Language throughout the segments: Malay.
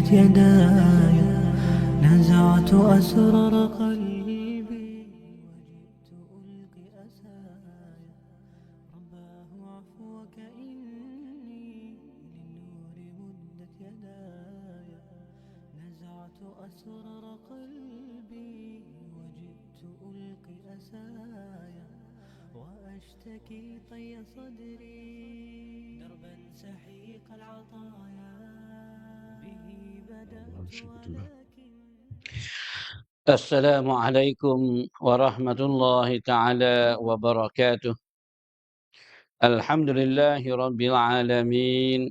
مدت يداي نزعت أسرار قلبي وجئت ألقي أساي رباه عفوك إني للنور مدت يداي نزعت أسرار قلبي وجئت ألقي أساي وأشتكي طي صدري دربا سحيق العطايا به بدأت ولكن السلام عليكم ورحمة الله تعالى وبركاته. الحمد لله رب العالمين،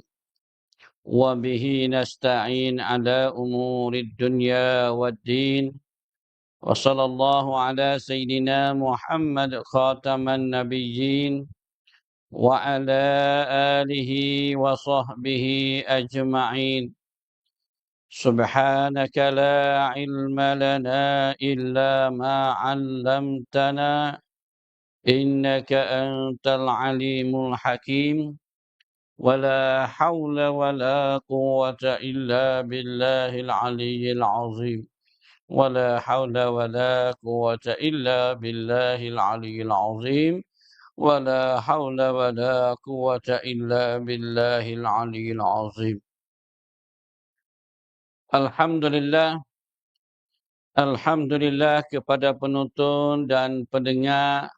وبه نستعين على أمور الدنيا والدين، وصلى الله على سيدنا محمد خاتم النبيين وعلى آله وصحبه أجمعين. سبحانك لا علم لنا إلا ما علمتنا إنك أنت العليم الحكيم. ولا حول ولا قوة إلا بالله العلي العظيم. ولا حول ولا قوة إلا بالله العلي العظيم. ولا حول ولا قوة إلا بالله العلي العظيم. Alhamdulillah, Alhamdulillah kepada penonton dan pendengar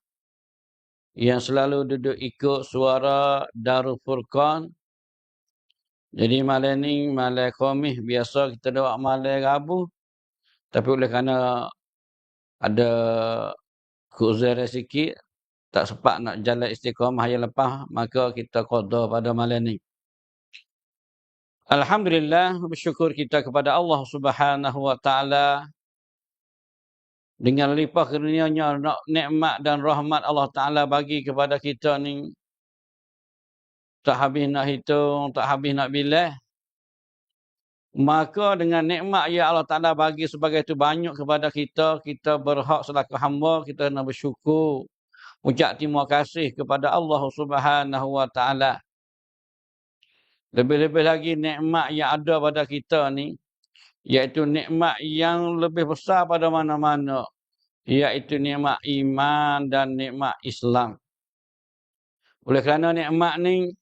yang selalu duduk ikut suara Darul Furqan. Jadi malam ni, malam Khamis, biasa kita doa malam Rabu. Tapi oleh kerana ada keuzairan sikit, tak sempat nak jalan istiqamah yang lepas, maka kita qada pada malam ni. Alhamdulillah, bersyukur kita kepada Allah Subhanahu Wa Taala dengan limpah kurnianya nikmat dan rahmat Allah Taala bagi kepada kita ni, tak habis nak hitung, tak habis nak bilang. Maka dengan nikmat yang Allah Ta'ala bagi sebagai itu banyak kepada kita, kita berhak selaku hamba, kita nak bersyukur. Ucap terima kasih kepada Allah Subhanahu Wa Ta'ala. Lebih-lebih lagi nikmat yang ada pada kita ni, iaitu nikmat yang lebih besar pada mana-mana, iaitu nikmat iman dan nikmat Islam. Oleh kerana nikmat ni,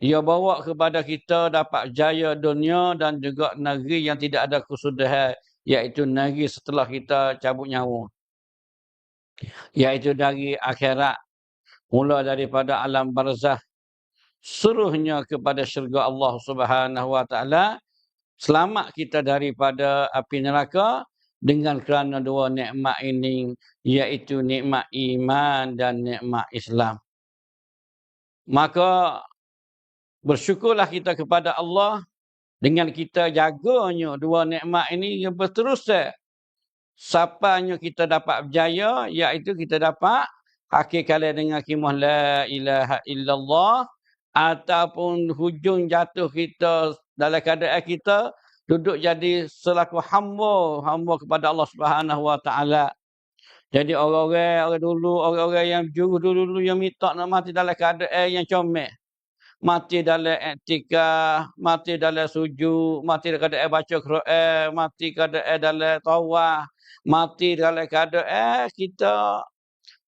ia bawa kepada kita dapat jaya dunia dan juga negeri yang tidak ada kesudahan, iaitu negeri setelah kita cabut nyawa. Iaitu dari akhirat, mula daripada alam barzah, seluruhnya kepada syurga Allah Subhanahu Wa Taala, selamat kita daripada api neraka dengan kerana dua nikmat ini, iaitu nikmat iman dan nikmat Islam. Maka bersyukurlah kita kepada Allah dengan kita jaganya dua nikmat ini yang berterusan. Sapanya kita dapat berjaya, iaitu kita dapat hakikat dengan kalimah la ilaha illallah, ataupun hujung jatuh kita dalam keadaan kita duduk jadi selaku hamba kepada Allah Subhanahu Wa Taala. Jadi orang-orang dulu, orang-orang yang juru dulu yang minta nak mati dalam keadaan yang comel. Mati dalam i'tikaf, mati dalam sujud, mati dalam keadaan baca Quran, mati keadaan dalam tawaf, mati dalam keadaan kita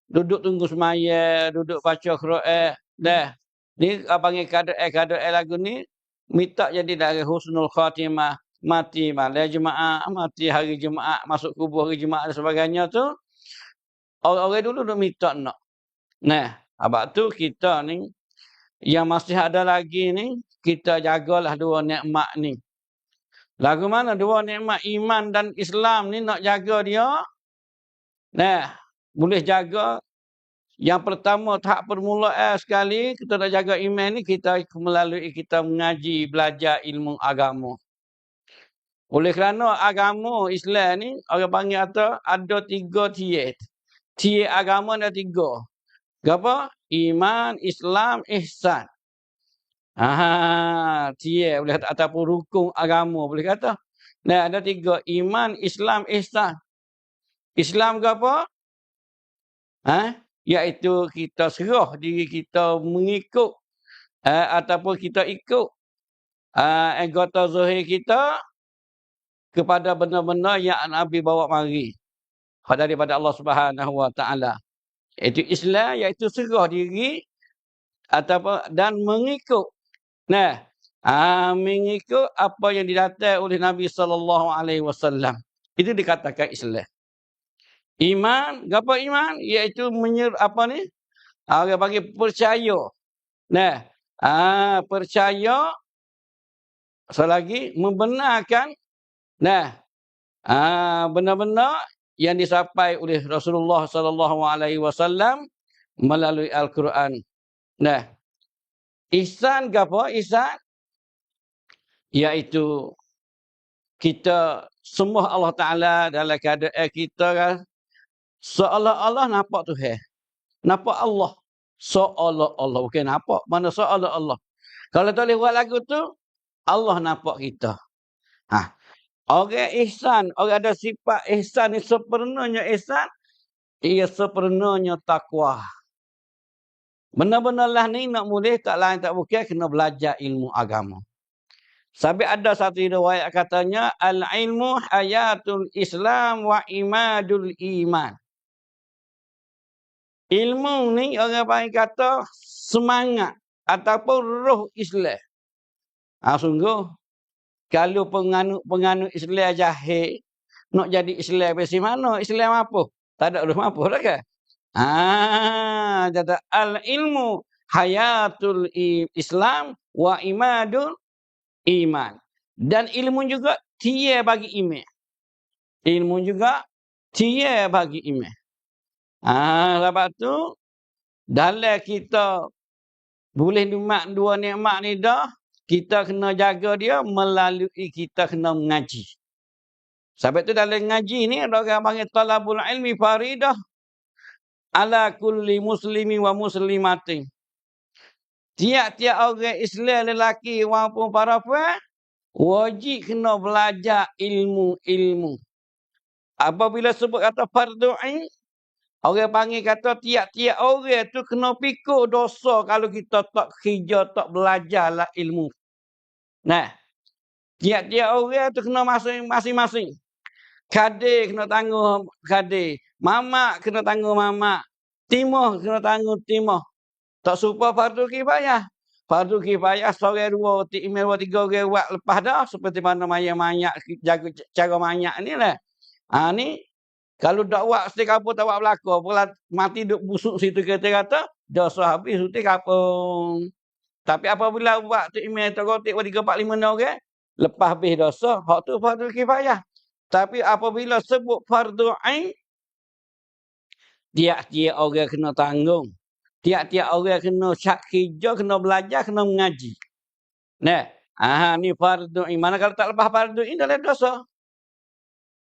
duduk tunggu semaya, duduk baca Quran. Dah. Ni panggil keadaan lagu ni, minta jadi dari husnul khatimah, mati malam Jumaat, mati hari Jumaat, masuk kubur hari Jumaat dan sebagainya tu. Orang-orang dulu duk minta nak. Nah, abang tu kita ni yang masih ada lagi ni, kita jagalah dua nikmat ni. Lagu mana dua nikmat iman dan Islam ni nak jaga dia? Nah, boleh jaga. Yang pertama, tahap permulaan sekali, kita nak jaga iman ni, kita melalui kita mengaji, belajar ilmu agama. Oleh kerana agama Islam ni, orang panggil ada tiga tier. Tier agama ada tiga. Apa? Iman, Islam, ihsan. Tier boleh kata, ataupun rukun agama boleh kata. Nah, ada tiga. Iman, Islam, ihsan. Islam ke apa? Iaitu kita serah diri kita mengikut ataupun kita ikut anggota zuhir kita kepada benda-benda yang Nabi bawa mari daripada Allah Subhanahu Wa Taala. Itu Islam, iaitu serah diri ataupun dan mengikut. Nah, mengikut apa yang didatang oleh Nabi sallallahu alaihi wasallam. Itu dikatakan Islam. Iman, apa iman? Iaitu orang bagi percaya. Nah, percaya selagi membenarkan benar-benar yang disampaikan oleh Rasulullah sallallahu alaihi wasallam melalui Al-Quran. Nah, ihsan apa? Ihsan iaitu kita sembah Allah Taala dalam keadaan kita seolah-olah nampak Tuhan. Nampak Allah. Seolah-olah. Bukan nampak. Mana seolah-olah. Kalau tak boleh buat lagu tu, Allah nampak kita. Orang ihsan, orang ada sifat ihsan ni sepenuhnya ihsan, ia sepenuhnya takwa. Benar-benar lah ni nak boleh tak lain tak bukan kena belajar ilmu agama. Sampai ada satu riwayat katanya al-ilmu hayatul Islam wa imadul iman. Ilmu ni orang panggil kata semangat ataupun roh Islam. Sungguh kalau penganut Islam jahil nak jadi Islam besi mana? Islam apa? Tak ada roh apa dah kan? Kata al-ilmu hayatul Islam wa imadul iman. Dan ilmu juga tiada bagi iman. Ilmu juga tiada bagi iman. Sebab tu dalam kita boleh nikmat dua nikmat ni dah, kita kena jaga dia melalui kita kena mengaji. Sebab tu dalam ngaji ni ada orang panggil talabul ilmi faridah ala kulli muslimi wa muslimatin. Tiap-tiap orang Islam lelaki maupun perempuan wajib kena belajar ilmu-ilmu. Apabila sebut kata fardu ain, orang panggil kata tiap-tiap orang tu kena pikul dosa kalau kita tak kerja, tak belajarlah ilmu. Nah, tiap-tiap orang tu kena masing-masing. Kadir kena tanggung kadir. Mamak kena tanggung mamak. Timah kena tanggung timah. Tak serupa fardu kifayah. Fardu kifayah seorang dua, tiga orang buat lepas dah. Seperti mana mayat-mayat, jaga cara mayat ni lah. Ni, kalau tak buat setik apa tak buat belakang. Kalau mati duduk busuk situ kata-kata, dosa habis setik apa. Tapi apabila buat tu email terotik 3, 4, 5 orang, lepas habis dosa, hak tu fardu kifayah. Tapi apabila sebut fardu ain, tiap-tiap orang kena tanggung. Tiap-tiap orang kena kerja, kena belajar, kena mengaji. Nah, ni fardu ain. Mana kalau tak lepas fardu ain dalam dosa.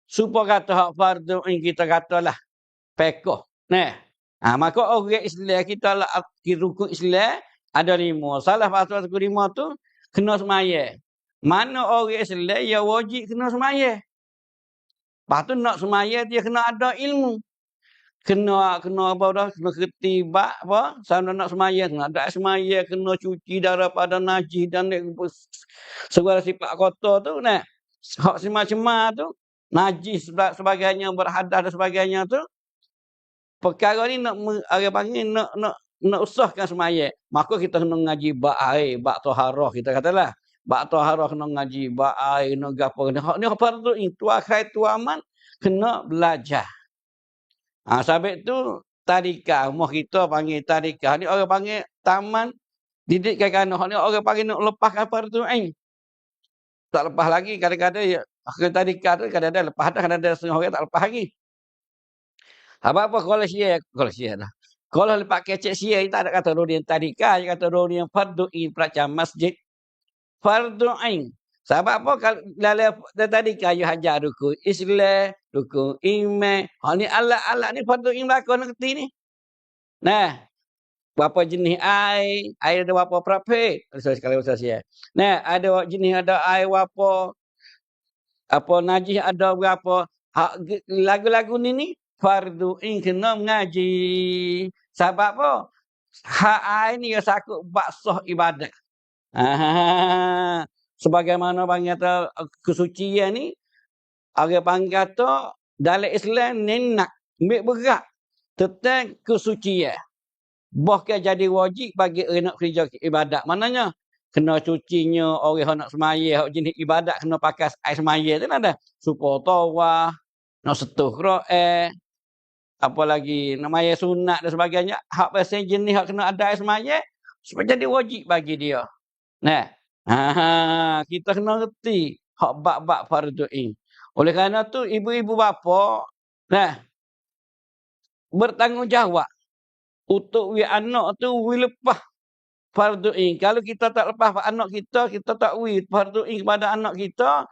Supaya kata hak fardu ain kita katalah pekoh. Nah, maka orang Islam kita lah rukun Islam ada 5. Salah satu 5 tu kena semaya. Mana orang Islam yang wajib kena semaya. Lepas tu nak semaya dia kena ada ilmu. Kena apa dah? Kena ketiba apa? Sama nak semaya, kena ada semaya, kena cuci daripada najis dan segala sifat kotor tu nah. Hak semacam tu, najis sebagainya, berhadas dan sebagainya tu. Perkara ni nak orang panggil nak usahkan semaya. Maka kita kena ngaji bab air, bab taharah kita katalah. Bab taharah kena ngaji bab air, kena gapo. Ni fardu itu akhir tu aman kena belajar. Sebab tu tadika, rumah kita panggil tadika. Ni orang panggil taman didik kanak-kanak. Ni orang panggil nak lepaskan fardu ain. Tak lepas lagi kadang-kadang ya tadika tu kadang-kadang lepas dah, kadang-kadang setengah orang tak lepas lagi. Apa kalau sia dah. Kalau lepas kecek sia tak ada kata rodian tadika, dia kata rodian fardu ain peracam masjid. Fardu ain. Sebab apa kalau tadi kayu hajar rukun Islam, rukun iman. Ni alat-alat ni fardu ain belakang nak kerti ni. Nah, berapa jenis air? Air ada berapa berapa? Sekali saya. Nah, ada jenis ada air berapa? Apa najis ada berapa? Lagu-lagu ni fardu ain kena mengaji. Sebab apa? Hak air ni sakut baksah ibadat. Sebagaimana panggil kata kesucian ni, orang panggil kata dalam Islam ni nak ambil berat tentang kesucian. Bahkan jadi wajib bagi orang nak kerja ibadat. Maknanya kena cucinya orang yang nak semaya, jenis ibadat kena pakai air semaya tu ada. Supaya tawah, nak setuh Quran, apa lagi nak maya sunat dan sebagainya. Hak pasal jenis hak kena ada air semaya supaya jadi wajib bagi dia. Nah, kita kena reti hak bab-bab fardu ain. Oleh kerana tu ibu-ibu bapa bertanggungjawab untuk anak tu lepas fardu ain. Kalau kita tak lepas anak kita, kita tak fardu ain kepada anak kita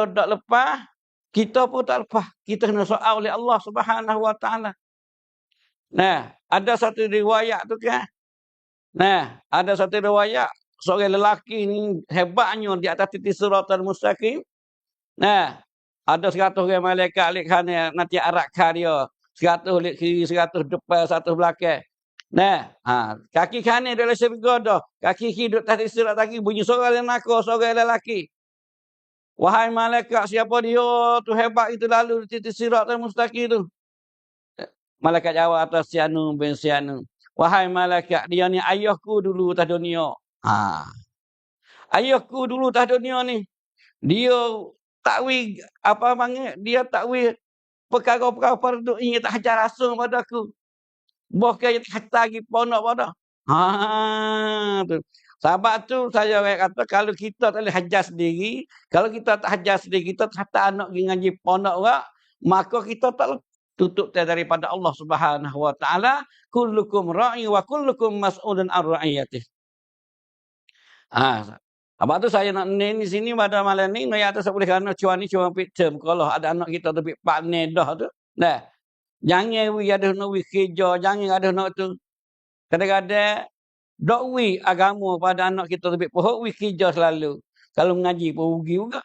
tak lepas, kita pun tak lepas. Kita kena soal oleh Allah Subhanahu Wa Taala. Nah, ada satu riwayat tu kan. Nah, ada satu riwayat seorang lelaki ni hebatnya di atas titik siratal mustaqim. Nah, ada 100 orang malaikat lik kanan nanti arakkan dia. 100 lik kiri, 100 depan, 100 belakang. Nah, kaki kanan dalam syurga dah. Kaki kiri duduk atas sirat lagi bunyi seorang lelaki, seorang lelaki. Wahai malaikat, siapa dia? Tu hebat itu lalu di titik siratal mustaqim tu. Malaikat jawab atas Sianu bin Sianu. Wahai malaikat, dia ni ayahku dulu atas dunia. Ayahku dulu atas dunia ni. Dia takwi apa panggil? Dia takwi perkara-perkara fardu ini tak hajar langsung pada aku. Bahkan dia kata lagi ponok pada. Tu. Sebab tu saya kata kalau kita tak boleh hajar sendiri, kalau kita tak hajar sendiri, kita kata anak pergi ngaji ponok orang, maka kita tak tutup daripada Allah Subhanahu Wa Taala, kullukum ra'i wa kullukum mas'ulun an ra'iyatih. Apa tu saya nak ni sini pada malam ni no atas boleh kerana cuan ni cuma term kalau ada anak kita tu partner dah tu. Nah. Jangan ada nak kerja, jangan ada nak tu. Kadang-kadang dok agama pada anak kita tu pohok kerja selalu. Kalau mengaji pun rugi juga.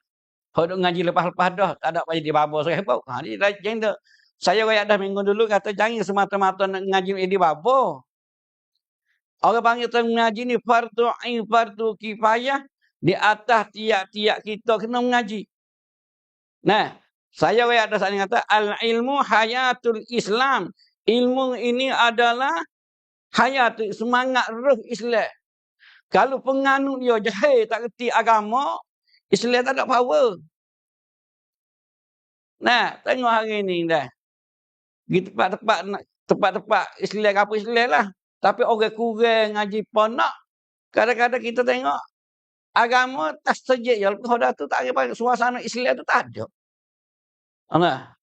Kalau dok ngaji lepas-lepas dah tak ada apa jadi babo saya pun. Ni jangan saya royak dah minggu dulu kata jangan semata-mata nak ngaji jadi babo. Orang panggil tentang mengaji ni fardu ain, fardu kifayah. Di atas tiap-tiap kita kena mengaji. Nah, saya ada saat ini kata al-ilmu hayatul Islam. Ilmu ini adalah hayat, semangat roh Islam. Kalau penganut dia jahil tak reti agama, Islam tak ada power. Nah, tengok hari ni dah. Di tempat-tempat Islam apa Islam lah. Tapi orang kurang ngaji ponok. Kadang-kadang kita tengok agama tak sejak ya lepas dah tu tak ada suasana Islam tu tak ada. Nah,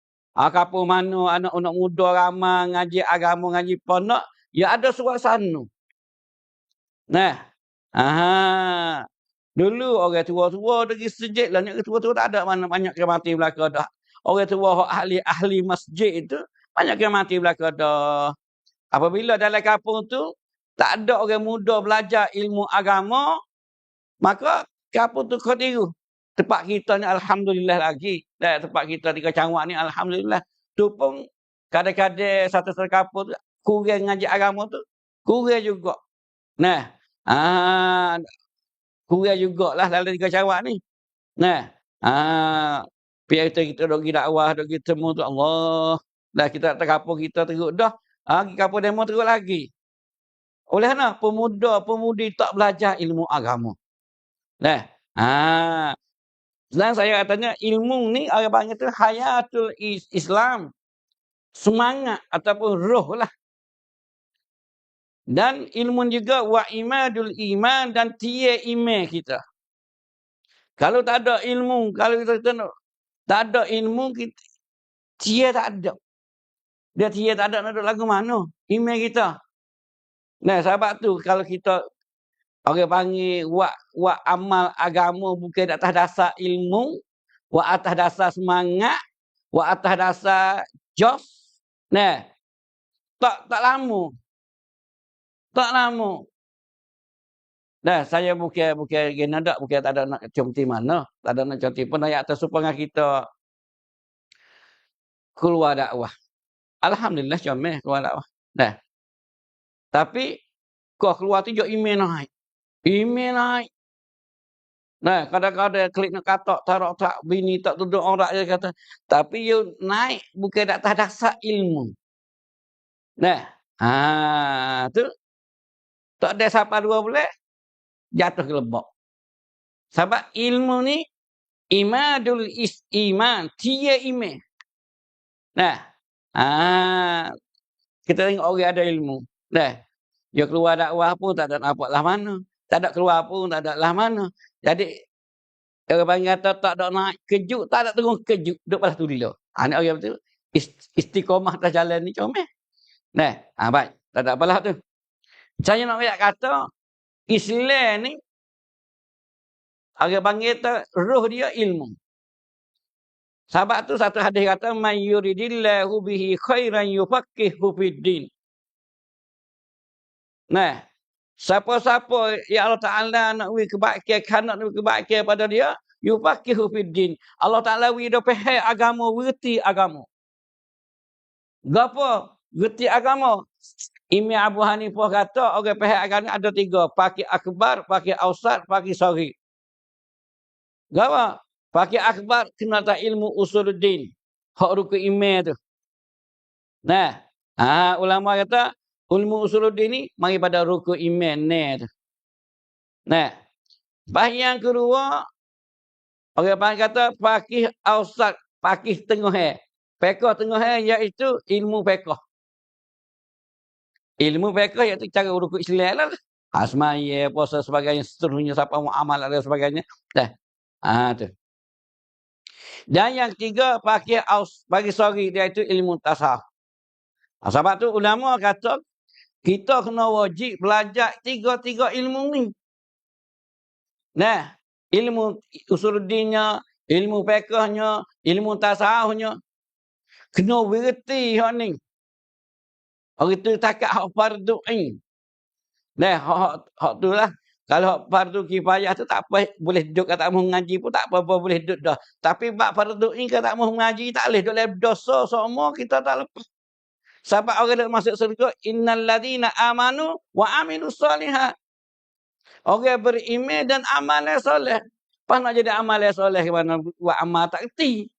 kapur mana anak-anak muda ramai ngaji agama ngaji ponok, ya ada suasana. Nah, dulu orang tua-tua pergi sejid lah, orang tua-tua tak ada mana banyak yang mati belaka dah. Orang tua ahli masjid itu banyak yang mati belaka dah. Apabila dalam kampung tu tak ada orang muda belajar ilmu agama, maka kampung tu kau tiru. Tempat kita ni alhamdulillah lagi. Tempat kita di Kecangwak ni alhamdulillah. Tu pun kadang-kadang satu kampung tu kurang ngaji agama tu. Kurang juga. Nah, kurang jugalah dalam di Kecangwak ni. Nah, biar kita dok pergi dakwah, dok pergi temu tu Allah. Dah kita tak kampung kita teruk dah. Pergi kampung demo teruk lagi. Oleh kerana pemuda-pemudi tak belajar ilmu agama. Nah, dan saya katanya ilmu ni orang panggil tu hayatul Islam. Semangat ataupun roh lah. Dan ilmu juga wa imadul iman dan tiya iman kita. Kalau tak ada ilmu, kalau kita tak ada ilmu, kita tiya tak ada. Dia tiya tak ada nak lagu mana? Iman kita. Nah, sebab tu kalau kita orang panggil wa amal agama bukan atas dasar ilmu, wa atas dasar semangat, wa atas dasar jos. Nah, tak lama. Tak lama. Dah saya bukan nak bukan tak ada nak conti mana, tak ada nak conti pun ayat atas supaya kita keluar dakwah. Alhamdulillah comel keluar dakwah. Dah. Tapi kau keluar tu jo email naik. Email naik. Nah, kadang-kadang klik nak katak, tarak tak, bini tak duduk orang dia kata. Tapi you naik bukan atas dasar ilmu. Nah, tu tak ada siapa dua boleh jatuh ke lebok. Sebab ilmu ni imadul iman, dia iman. Nah, kita tengok orang ada ilmu. Nah, dia keluar dakwah pun tak ada nampak lah mana. Tak ada keluar pun tak ada lah mana. Jadi orang panggil kata tak ada naik kejut, tak ada turun kejut, duduk pada tu dulu. Ni orang betul. Istiqomah atas jalan ni comel. Nah, baik. Tak ada apalah tu. Saya nak banyak kata, Islam ni, orang panggil tu, roh dia ilmu. Sebab tu satu hadis kata, Man yuridillahu bihi khairan yufaqihu fiddin. Nah, siapa-siapa yang Allah Ta'ala nak beri kebaikan, nak beri kebaikan pada dia, yufaqihu fiddin. Allah Ta'ala beri dia faham agama, berti agama. Gapo? Berti agama. Imam Abu Hanifah kata orang faham agama ada 3. Fakih akbar, fakih ausat, fakih saghir. Gapo? Fakih akbar kena tak ilmu usuluddin. Hak rukun iman tu. Nah, ulama kata ilmu usuluddin ni mari pada rukun iman ni tu. Nah, yang kedua orang panggil kata fakih ausat, fakih tengah. Fiqh tengah iaitu ilmu fiqh. Ilmu fiqh iaitu cara rukun Islam lah. Asmaya, puasa sebagainya, seterusnya, siapa muamalah dan sebagainya. Dah. Tu. Dan yang ketiga, bagi sorry, iaitu ilmu tasawuf. Sebab tu ulama kata, kita kena wajib belajar 3 ilmu ni. Nah, ilmu usuluddinnya, ilmu fiqhnya, ilmu tasawufnya. Kena berhenti hak ni. Orang tu takat hak fardu ain. Nah, hak tu lah. Kalau hak fardu kifayah tu tak apa boleh duduk kata mau ngaji pun tak apa-apa boleh duduk dah. Tapi bab fardu ain kata mau ngaji tak boleh duduk lepas dosa semua kita tak lepas. Sebab orang nak masuk syurga innal ladzina amanu wa amilus solihat. Orang beriman dan amal soleh. Pas nak jadi amal soleh ke mana buat amal tak reti.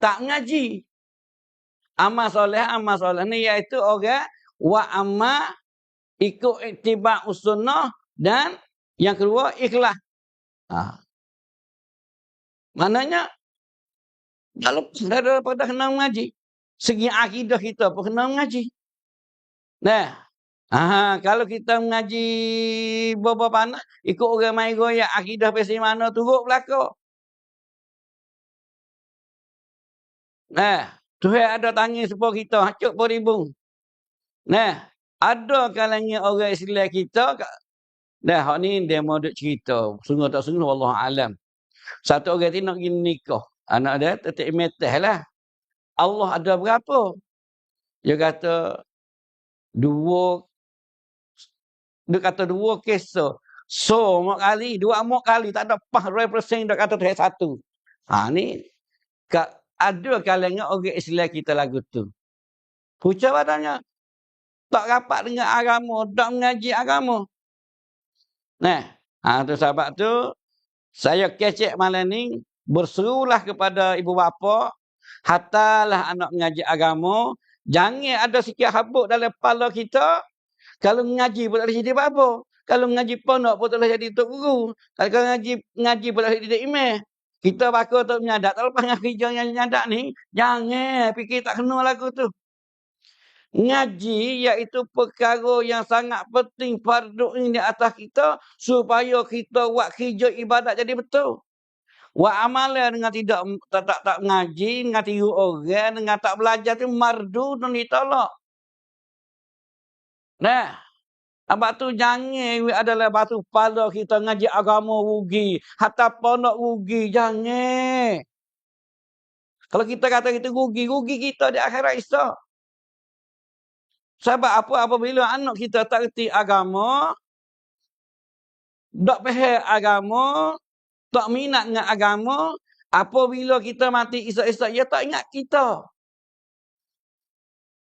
Tak ngaji. Amal soleh ni iaitu orang wa amma ikut ittiba' sunnah dan yang kedua ikhlas. Maknanya kalau daripada kena mengaji, segi akidah kita pun kena mengaji. Nah, kalau kita mengaji beberapa anak ikut orang mai goyak akidah pesi mana turut belaka. Nah, Tuhan ada tangis sepuluh kita, hacuk beribu. Nah, ada kalangan orang Islam kita, dah hak ni dia mau duk cerita. Sungguh tak sungguh, wallahu alam. Satu orang tu nak pergi nikah. Anak dia tetek meteh lah. Allah ada berapa? Dia kata, dua kisah. So, mak kali, 2 kali. Tak ada 100% dia kata Tuhan satu. Ni, ada kalangan orang Islam kita lagu tu. Pucat badannya. Tak rapat dengan agama. Tak mengaji agama. Nah, tu sebab tu. Saya kecek malam ni. Berserulah kepada ibu bapa. Hatalah anak mengaji agama. Jangan ada sikit habuk dalam kepala kita. Kalau mengaji pun tak boleh jadi apa-apa. Kalau mengaji pondok pun tak boleh jadi tok guru. Kalau mengaji pun tak boleh jadi imam. Kita bakal untuk menyadak. Tak lepas dengan kerja yang menyadak ni. Jangan fikir tak kena lagu tu. Ngaji iaitu perkara yang sangat penting fardu ini di atas kita. Supaya kita buat kerja ibadat jadi betul. Buat amalan dengan tak ngaji. Dengan tiru orang. Dengan tak belajar tu mardu dan ditolak. Nah. Abang tu jangan adalah batu kepala kita ngaji agama rugi. Hatta pondok rugi. Jangan. Kalau kita kata kita rugi kita di akhirat esok. Sebab apabila anak kita tak reti agama, tak faham agama, tak minat dengan agama, apabila kita mati esok-esok, dia tak ingat kita.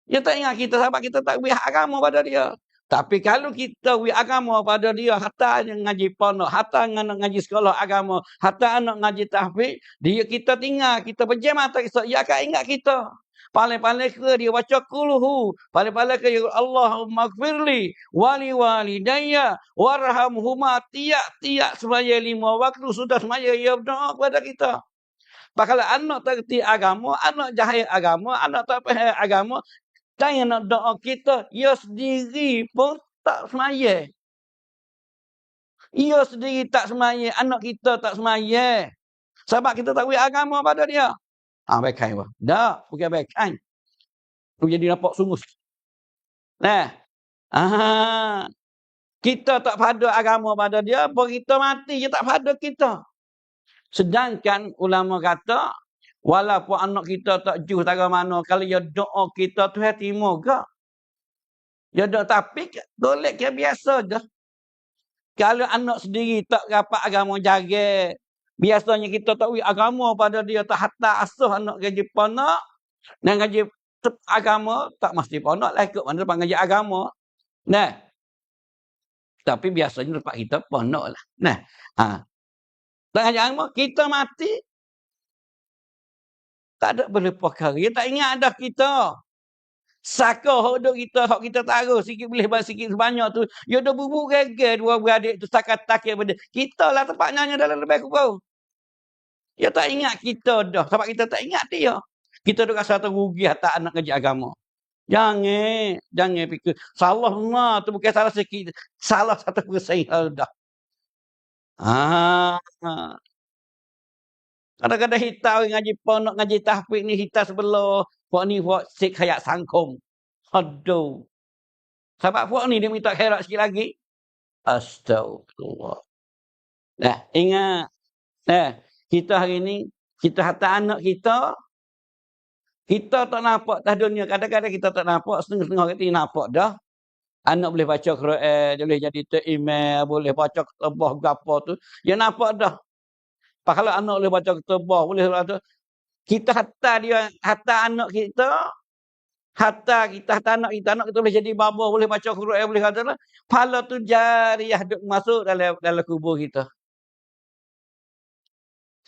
Dia tak ingat kita sebab kita tak beri agama pada dia. Tapi kalau kita agama pada dia, hatta ngaji pondok, hatta anak ngaji sekolah agama, hatta anak ngaji tahfiz, dia kita tinggal, kita pejam mata kita, dia akan ingat kita. Paling-paling ke dia baca kuluhu, paling-paling ke dia, Allahumma gfirli, wali walidayya, warhamhuma, tiap-tiap semaya 5 waktu, sudah semaya, dia berdoa kepada kita. Kalau anak tak kerti agama, anak jahil agama, anak tak faham agama, jangan nak doa kita, ia sendiri pun tak semaya. Ia sendiri tak semaya, anak kita tak semaya. Sebab kita tak tahu agama pada dia. Baik-baik. Tak, bukan baik-baik. Tu jadi nampak sungguh. Nah, kita tak pada agama pada dia, apa kita mati, dia tak pada kita. Sedangkan ulama kata, walaupun anak kita tak jauh tak mana, kalau dia doa kita tu hati moga. Dia doa tapi golek dia biasa je. Kalau anak sendiri tak dapat agama jaga, biasanya kita tak tahu agama pada dia tak hatta asuh anak gaji ponok dan gaji agama tak mesti ponok lah ikut mana panggil agama. Nah. Tapi biasanya tempat kita ponok lah. Nah. Tak ngaji agama, kita mati tak ada boleh perkara. Dia tak ingat dah kita. Saka hodok kita, hak kita taruh sikit boleh bahas sikit sebanyak tu. Dia dah bubuk geger dua beradik tu sakat takir benda. Kita lah tempatnya dalam lebih kurang. Dia tak ingat kita dah. Sebab kita tak ingat dia. Kita dah rasa terugi atas anak kerja agama. Jangan fikir. Salah lah tu bukan salah sikit. Salah 1% dah. Kadang-kadang kita ngaji pondok, ngaji tahfiz ni kita sebelah. Puak ni puak sik kayak sangkong. Aduh. Sebab puak ni dia minta khairat sikit lagi. Astagfirullah. Ingat. Kita hari ni, kita hantar anak kita tak nampak dah dunia. Kadang-kadang kita tak nampak, setengah-setengah kita nampak dah. Anak boleh baca Quran, boleh jadi email, boleh baca ketubah apa tu. Dia nampak dah. Kalau anak boleh baca ketubah, boleh baca. Kita hantar anak kita, hantar anak kita boleh jadi baba, boleh baca Quran, boleh kata lah. Pahala tu jariah duk masuk dalam kubur kita.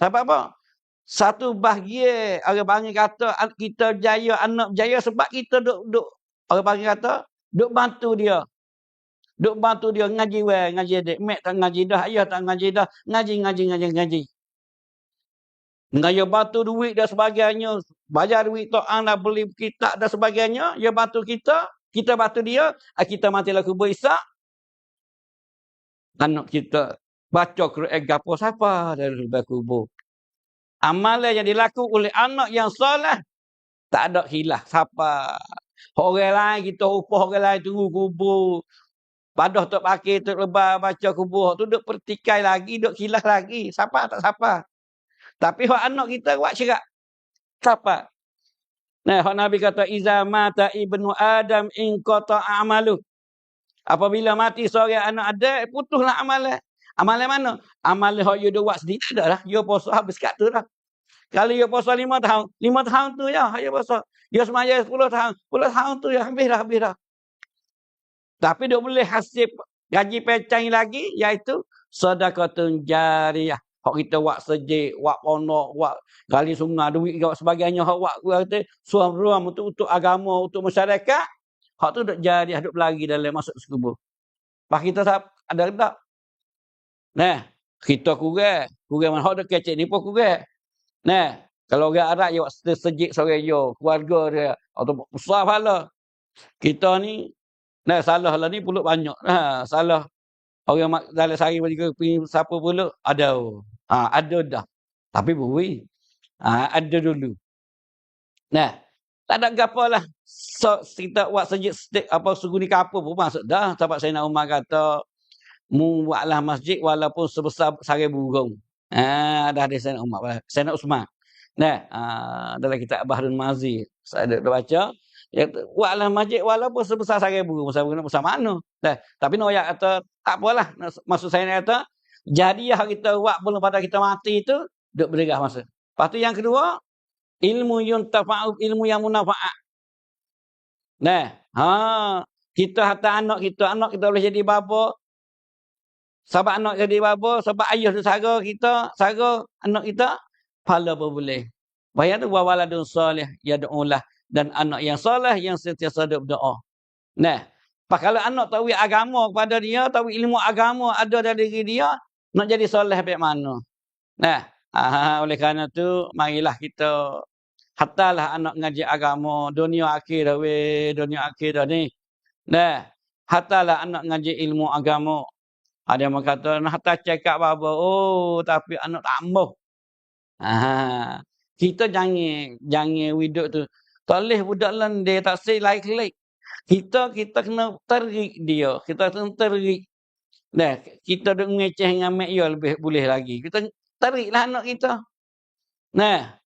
Sebab apa? Satu bahagia orang panggil kata kita jaya, anak jaya sebab kita duk orang panggil kata duk bantu dia. Duk bantu dia ngaji ngaji adik. Mek tak ngaji dah, ayah tak ngaji dah. Ngaji. Ngaya bantu duit dan sebagainya. Bayar duit Tuhan dah beli kitab dan sebagainya. Dia bantu kita. Kita bantu dia. Kita matilah kubur Isa. Anak kita baca Quran gapo siapa dari lubang kubur. Amalan yang dilakukan oleh anak yang soleh tak ada hilah siapa. Orang lain kita upah orang lain tunggu kubur. Padah tak pakai tak lebar baca kubur tu duk pertikai lagi, duk hilah lagi. Siapa tak siapa. Tapi hak anak kita buat cerak. Siapa? Nah, hak Nabi kata iza mata ibnu Adam in qata amalu. Apabila mati seorang anak ada, putuslah amalan. Amalan mana? Amalan hak you buat sendiri dah lah. You puasa habis kat tu dah. Kalau you puasa 5 tahun, 5 tahun tu ya, you puasa. You semaya 10 tahun, 10 tahun tu ya, habis dah. Tapi dia boleh hasil gaji pecah lagi, iaitu sedekatun jariyah. Hak kita buat sejik, buat pondok, buat gali sungai, duit buat sebagainya, hak buat kata suam-ruam untuk agama, untuk masyarakat. Hak tu duk jariah, duk lagi dalam masuk kubur. Pak kita ada tak? Nah, kita kurang mana hak dak kecil ni pun kurang. Nah, kalau orang Arab dia buat sejik sore yo, keluarga dia atau besar pahala. Kita ni salah lah ni pulut banyak. Salah orang dalam sehari pergi siapa pulut ada. Ada dah. Tapi bui. Ada dulu. Nah, tak ada gapo lah. So, kita buat sejik apa suguni kapur pun masuk dah. Sebab Sayyidina Umar kata mu buatlah masjid walaupun sebesar sarai burung. Dah ada Sayyidina Umar, Sayyidina Uthman. Nah, dalam kitab Bahrul Mazi saya ada baca, ya buatlah masjid walaupun sebesar sarai burung. Besar mana? Tapi noyak kata tak apalah. Maksud saya kata jadiah kita buat belum pada kita mati itu duk berderah masa. Lepas tu yang kedua, ilmu yuntafa'u, ilmu yang munafa'at. Nah, Kita hantar anak kita boleh jadi bapa. Sebab anak jadi bapa, sebab ayah tu sara anak kita, pahala pun boleh. Bayar tu wawaladun salih yad'ulah, dan anak yang soleh yang sentiasa berdoa. Nah, kalau anak tahu agama kepada dia, tahu ilmu agama ada dalam diri dia, nak jadi soleh baik mana. Nah, oleh kerana tu marilah kita hatalah anak ngaji agama dunia akhir dunia akhir ni. Nah, hatalah anak ngaji ilmu agama. Ada yang kata nak hantar cakap apa-apa. Oh, tapi anak tak mau. Kita jangan widuk tu. Toleh budak lendeh tak say like. Kita kena terik dia. Kita kena terik. Nah, kita duk ngeceh dengan mak dia lebih boleh lagi. Kita teriklah anak kita. Nah,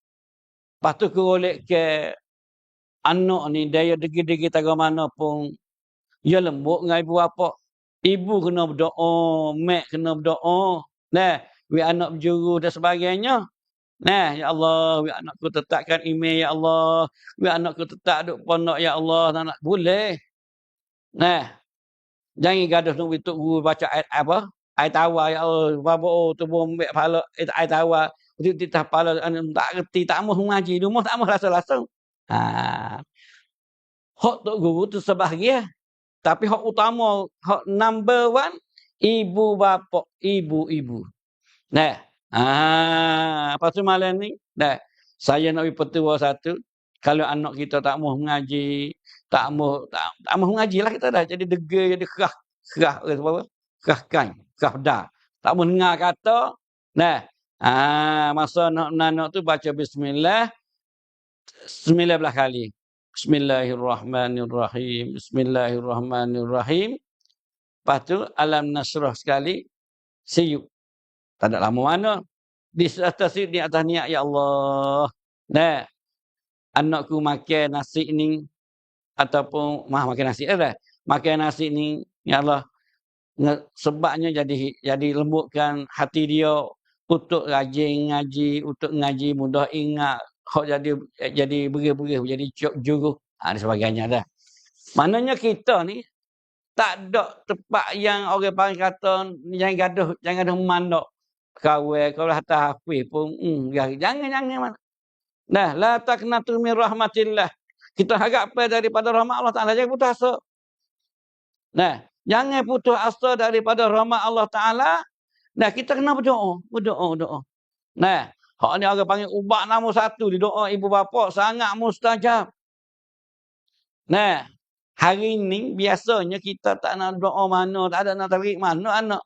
lepas tu kerolek ke anak ni dia degi-degi taga mana pun dia lembut dengan ibu bapa. Ibu kena berdoa, mak kena berdoa. Nah, we anak berjuru dan sebagainya. Nah, ya Allah, we anakku tetapkan email ya Allah. We anakku tetap duk pondok ya Allah, nak boleh. Nah, jangan gaduh tunggu tok guru baca ayat apa? Ayat tawa ya Allah, bapa tu bom mek pala ayat tawa. Itu titah pala tak reti, tak mau ngaji, rumah tak mau langsung. Hak tok guru tu sebahagian. Tapi hak utama, hak number one, ibu bapa, ibu. Nah, apa tu malam ni? Nah, saya nak bagi petua satu. Kalau anak kita tak mau mengaji, tak mau mengaji lah kita dah jadi degil, jadi kerah apa? Kerah dah. Tak mau dengar kata. Nah, masa nak tu baca bismillah 19 kali. Bismillahirrahmanirrahim. Bismillahirrahmanirrahim. Lepas tu alam nasrah sekali. Siup. Tak ada lama mana. Di atas niat ya Allah. Nah, anakku makan nasi ni ataupun makan nasi dah. Makan nasi ni ya Allah. Sebabnya jadi lembutkan hati dia untuk rajin ngaji, untuk ngaji mudah ingat. Hak jadi berih-berih, jadi juru. Dan sebagainya dah. Maknanya kita ni tak ada tempat yang orang panggil kata jangan gaduh mandok. Kawai kalau hantar hafiz pun jangan mana. Nah, la taqnatu min rahmatillah. Kita harap daripada rahmat Allah Taala, jangan putus asa. Nah, jangan putus asa daripada rahmat Allah Taala. Nah, kita kena berdoa. Nah, hak ni orang panggil ubat nombor 1 di doa ibu bapa sangat mustajab. Nah, hari ni biasanya kita tak nak doa mana, tak ada nak tarik mana anak.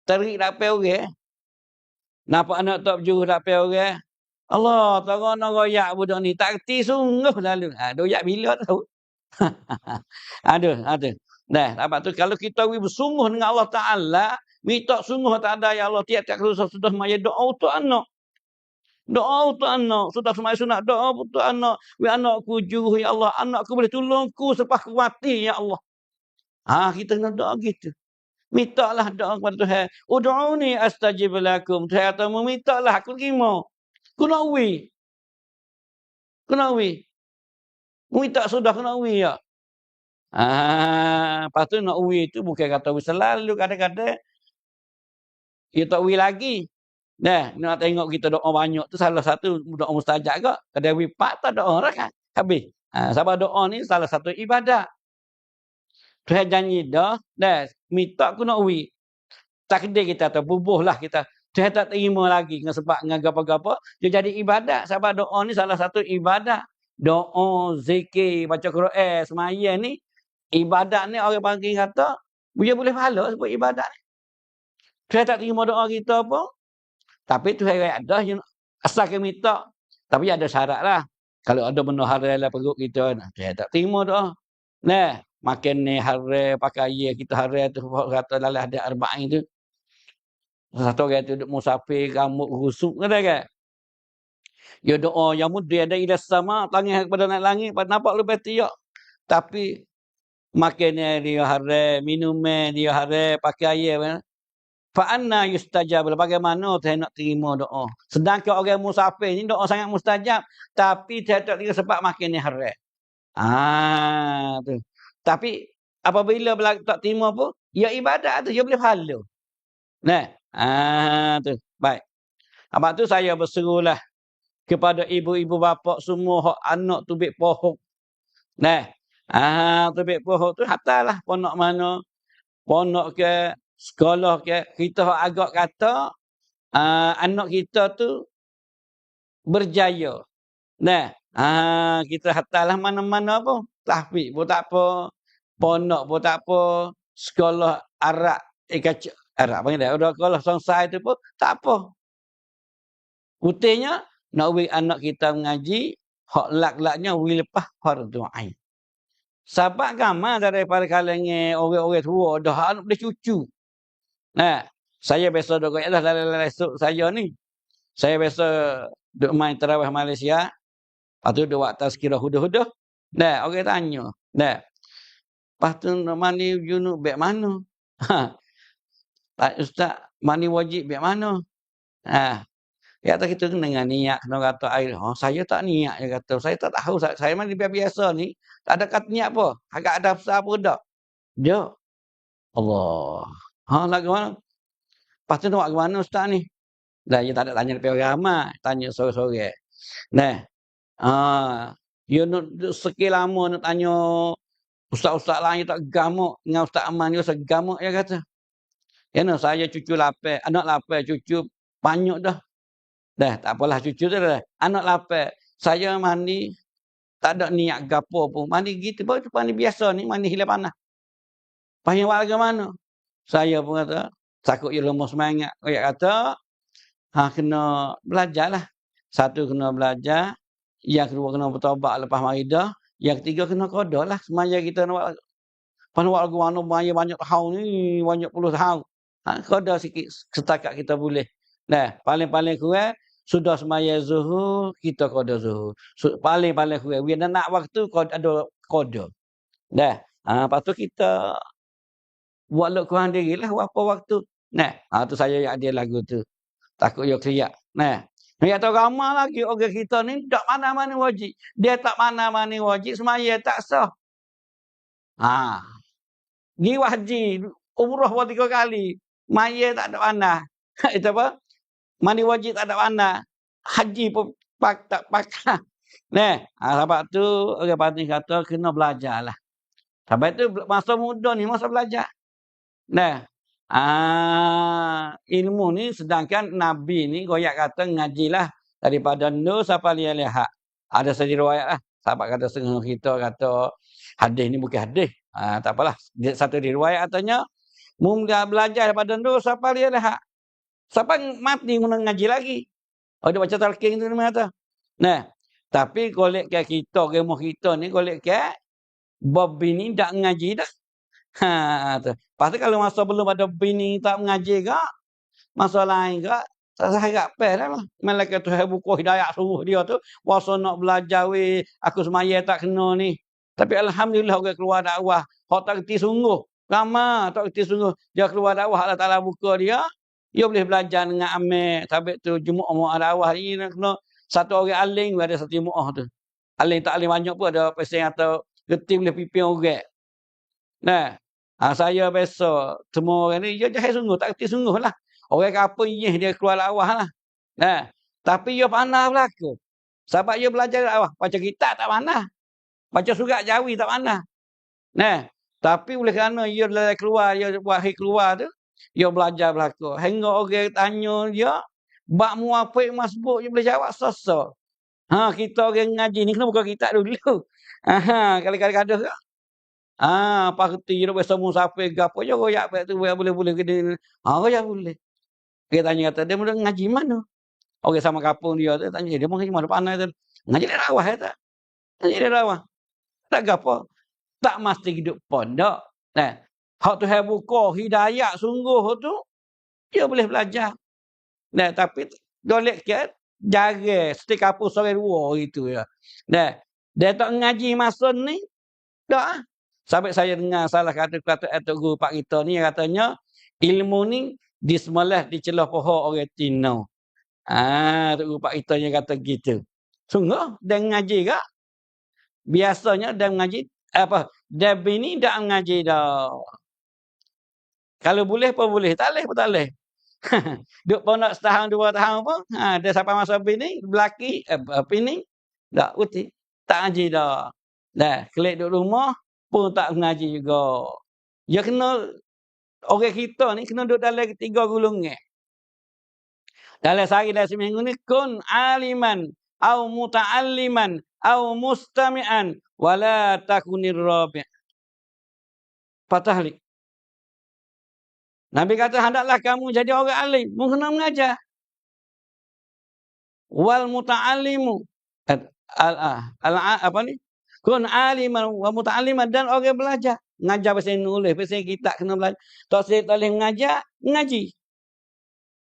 Tarik dapat orang. Nampak anak tak berjuru dapat orang. Allah, tolong nak royak budak ni. Tak reti sungguh lalu. Royak bila tahu. Aduh. Nah, lepas tu kalau kita bersungguh dengan Allah Ta'ala, minta sungguh tak ada ya Allah, tiap-tiap kali sudah maya doa untuk anak. Doa untuk anak. Sudah semai sunat doa untuk anak. Anakku juru ya Allah. Anakku boleh tolongku selepas aku mati ya Allah. Kita nak doa gitu. Mintalah doa kepada Tuhan. Ud'uni astajib lakum. Tuhan kata, memintalah aku terima. Kena wi. Minta sudah kena wi ya. Lepas tu nak wi tu bukan kata wi selalu. Kadang-kadang dia tak wi lagi. Nah, nak tengok kita doa banyak tu salah satu doa mustajab ke? Kadang wipat tak doa orang kan? Habis. Sebab doa ni salah satu ibadat. Tuhan janji dah, minta aku nak wi. Takdir kita tu bubuhlah kita. Tuhan tak terima lagi sebab dengan apa-apa. Dia jadi ibadat. Sebab doa ni salah satu ibadat. Doa, zikir, baca Quran, semaya ni ibadat ni orang panggil kata dia boleh pahala sebab ibadat ni. Tuhan tak terima doa kita apa? Tapi Tuhan ada yang asalkan minta. Tapi ada syarat lah. Kalau ada benda haram dalam perut kita, Tuhan tak terima doa. Nah, makan ni haram, pakai kita haram tu, kata lalah ada arba'in tu. Satu orang tu duduk musafir, rambut rusuk, kata kan? Dia doa, yang mudah ada ila sama, tangan kepada naik langit, nampak lebih tiap. Tapi, makan dia haram, minuman dia haram, pakai air, fa'anna yustajab. Bagaimana Tuhan nak terima doa? Sedangkan orang musafir ni doa sangat mustajab. Tapi Tuhan tak terima sebab makan ni haram. Tu. Tapi apabila tak terima pun, ya ibadat tu, dia boleh pahala. Nah, tu. Baik. Abang tu saya berserulah kepada ibu-ibu bapa semua hak anak tu bik pohok. Nah, tu bik pohok tu hatalah ponok mana, ponok ke, sekolah ke, kita hak agak kata anak kita tu berjaya. Nah, kita hatalah mana-mana pun. Tahfiz pun tak apa, ponok pun tak apa, sekolah Arab, kacau Arab panggil dah. Udah sekolah songsai tu pun tak apa. Putihnya nak bagi anak kita mengaji, hak lak-laknya we lepas fardu ain. Sebab gamar daripada kalangan orang-orang tua dah anak boleh cucu. Nah, saya biasa duk dah dalam esok saya ni. Saya biasa duk main tarawih Malaysia. Lepas tu duk buat tazkirah hudah-hudah. Nah, orang tanya. Nah, lepas tu mani junub baik mana? Pak Ustaz, mani wajib baik mana? Ya kata kita dengan niat kena kata air. Saya tak niat dia kata. Saya tak tahu. Saya mandi biasa ni. Tak ada kata niat apa. Agak ada besar apa dah. Dia. Allah. Nak ke mana? Lepas tu nak ke mana Ustaz ni? Dah, dia tak ada tanya lebih orang ramai. Tanya sore-sore. Nah. Dia nak sekian lama nak tanya ustaz-ustaz lain tak gamuk. Dengan Ustaz Aman dia segamuk dia kata. Ya no, saya cucu lapar. Anak lapar cucu banyak dah. Dah, tak apalah cucu tu dah. Anak lapar. Saya mandi tak ada niat gapo pun. Mandi gitu pun mandi biasa ni, mandi hilang panah. Payah buat ke mana? Saya pun kata, takut ia lemah semangat. Dia kata, kena belajarlah. Satu kena belajar, yang kedua kena bertaubat lepas maridah, yang ketiga kena qada lah. Semaya kita nak buat. Pas nak buat lagu mana banyak tahun ni, banyak puluh tahun. Qada sikit setakat kita boleh. Nah, paling-paling kurang sudah semaya zuhur, kita qada zuhur. Paling-paling kurang. Bila nak waktu, ada qada. Dah. Lepas tu kita buat luk kurang diri lah. Apa waktu. Nah. Tu saya yang ada lagu tu. Takut dia keriak. Nah. Dia tahu ramai lagi orang kita ni tak mana-mana wajib. Dia tak mana-mana wajib, semaya tak sah. Pergi wajib. Umrah buat 3 kali. Maya tak ada mana. Itu apa? Mandi wajib tak ada mana. Haji pun tak pakai. Nah, sebab tu orang patih kata kena belajarlah. Sebab tu masa muda ni masa belajar. Nah, ilmu ni sedangkan Nabi ni goyak kata ngajilah daripada nur sampai lihat. Ada satu riwayat lah. Sahabat kata setengah kita kata hadis ni bukan hadis. Tak apalah. Satu riwayat katanya mula belajar daripada nur sampai lihat. Sampai mati mula ngaji lagi. Dia baca talqin tu ni kata. Nah, tapi golek ke kita, gemah kita ni golek ke bab bini tak ngaji dah. Tu. Pasti kalau masa belum ada bini tak mengaji ke, masa lain ke, tak harap lah. Malaikat tu buku hidayah suruh dia tu, masa nak belajar aku semaya tak kena ni. Tapi alhamdulillah orang keluar dakwah, hak tak reti sungguh. Ramai tak reti sungguh. Dia keluar dakwah, Allah Taala buka dia boleh belajar dengan amal. Sabit tu jumu'ah dakwah ni kena satu orang aling ada satu jumu'ah tu. Aling tak aling banyak pun ada pasal atau reti boleh pimpin orang. Nah, saya biasa semua orang ni dia jahil sungguh, tak reti sungguh lah. Orang apa inyeh dia keluar dakwah lah. Nah, tapi dia panah belaka. Sebab dia belajar dakwah, baca kitab tak panah. Baca surat Jawi tak panah. Nah, tapi oleh kerana dia keluar, dia wahai keluar tu, dia belajar belaka. Hingga orang tanya dia, bak muafiq masbuk dia boleh jawab sasa. Kita orang ngaji ni kena buka kitab dulu. Kali-kali ada ke? Parti dia biasa musafir ke apa je royak baik tu boleh kena. Royak boleh. Dia tanya kata dia mula ngaji mana? Orang sama kampung dia tu tanya dia mau ngaji mana pandai tu. Ngaji di rawah tak? Ngaji di rawah. Tak gapo. Tak mesti hidup pondok. Nah, hak tu hai buka hidayah sungguh tu dia boleh belajar. Nah, tapi golek ke jaga setiap kampung sore dua gitu ya. Nah, dia tak ngaji masa ni dak. Sampai saya dengar salah kata-kata Atuk Guru Pak kita ni katanya ilmu ni disemalah di celah pohon orang Tino. Atuk Guru Pak kita yang kata gitu. Sungguh dan ngaji ke? Biasanya dan ngaji Dia bini tak mengaji dah. Kalau boleh pun boleh, tak boleh pun tak boleh. Duk pondok setahun, 2 tahun pun, dia sampai masa bini, belaki, bini, tak uti. Tak ngaji dah. Dah, kelik duduk rumah, pun tak mengaji juga. Ya kena, orang kita ni kena duduk dalam 3 golongan. Dalam sehari, dalam seminggu ni, kun aliman, au muta'alliman, au mustami'an, wala takunir rabi'. Patah li. Nabi kata, hendaklah kamu jadi orang alim. Mengena mengajar. Wal muta'allimu. Apa ni? Kun aliman wa muta'alliman. Dan orang belajar. Ngajar pasal nulis. Pasal kitab kena belajar. Tak boleh mengajar. Ngaji.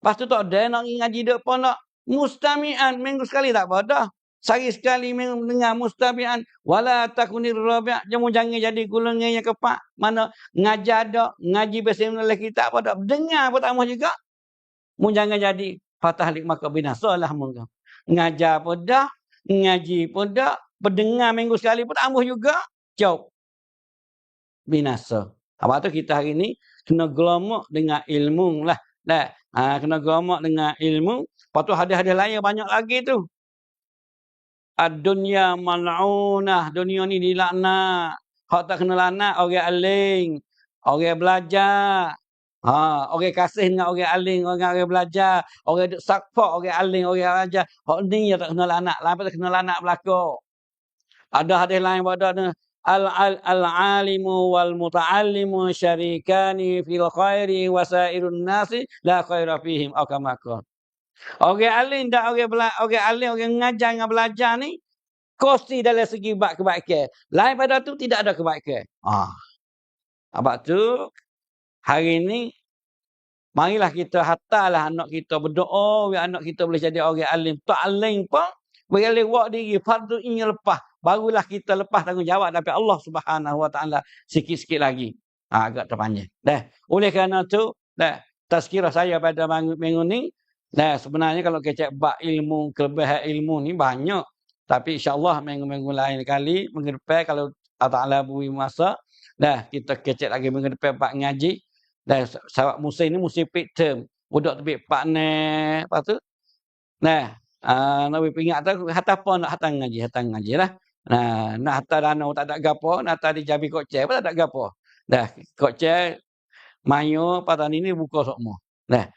Lepas tu tak ada nak ngaji duk pondok. Mustami'an. Minggu sekali tak apa dah. Sehari sekali dengar mustami'an. Wala takunir rabi'. Jangan jadi golongan yang kepak. Mana ngajar dak. Ngaji pasal nulis kitab apa dak. Dengar pun tak mahu juga. Jangan jadi patah lik maka binasa lah mungkin. Ngajar pun dah. Ngaji pun dak. Pendengar minggu sekali pun tak mahu juga. Jauh. Binasa. Apa tu kita hari ni kena gelomak dengan ilmu lah. Dah. Kena gelomak dengan ilmu. Lepas tu hadis-hadis lain banyak lagi tu. Ad-dunya mal'unah. Dunia ni dilaknat. Hak tak kena laknat orang aling. Orang belajar. Orang kasih dengan orang aling. Orang belajar. Orang duk sakfak orang aling. Orang belajar. Hak ni yang tak kena laknat. Lepas tak kena laknat belakang. Ada hadis lain pada ni. Al-alimu wal muta'allimu syarikani fil khairi wasairun nasi la khaira fihim atau kama qala. Orang alim dan orang alim, orang mengajar dengan belajar ni kosti dalam segi kebaikan. Lain pada tu tidak ada kebaikan. Sebab tu hari ni marilah kita hantarlah anak kita berdoa biar anak kita boleh jadi orang alim. Tak alim pun boleh buat diri fardu ini lepas. Barulah kita lepas tanggungjawab dari Allah Subhanahu Wa Taala sikit-sikit lagi. Agak terpanjang. Dah. Oleh kerana tu, dah tazkirah saya pada minggu ni, dah sebenarnya kalau kecek bab ilmu, kelebihan ilmu ni banyak. Tapi insya-Allah minggu-minggu lain kali minggu depan kalau Allah Taala beri masa, dah kita kecek lagi minggu depan bab ngaji. Dah sebab musim ni musim peak term. Budak terbit partner, lepas tu nah, nak ingat tu hatta apa nak hatta ngaji lah. Nak hatta danau tak ada gapo, nak hatta di Jambi Kocel pun tak ada gapo. Dah, Kocel mayo pada ni buka semua. Dah,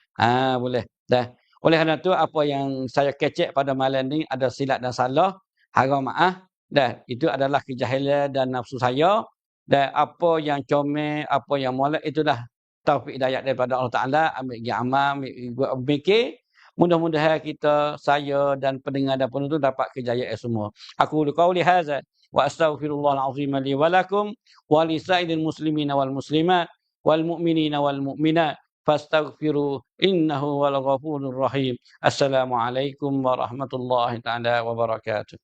boleh. Dah. Oleh kerana tu apa yang saya kecek pada malam ni ada silap dan salah, harap maaf. Dah, itu adalah kejahilan dan nafsu saya. Dan apa yang comel, apa yang molek itu dah taufik hidayah daripada Allah Taala, ambil pergi amal, ambil fikir. Mudah-mudahan kita, saya dan pendengar dan penonton dapat kejayaan semua. Aku qauli hadza wa astaghfirullahal azim li wa lakum wa li sa'iril muslimina wal muslimat wal mu'minina wal mu'minat fastaghfiru innahu wal ghafurur rahim. Assalamualaikum warahmatullahi taala wabarakatuh.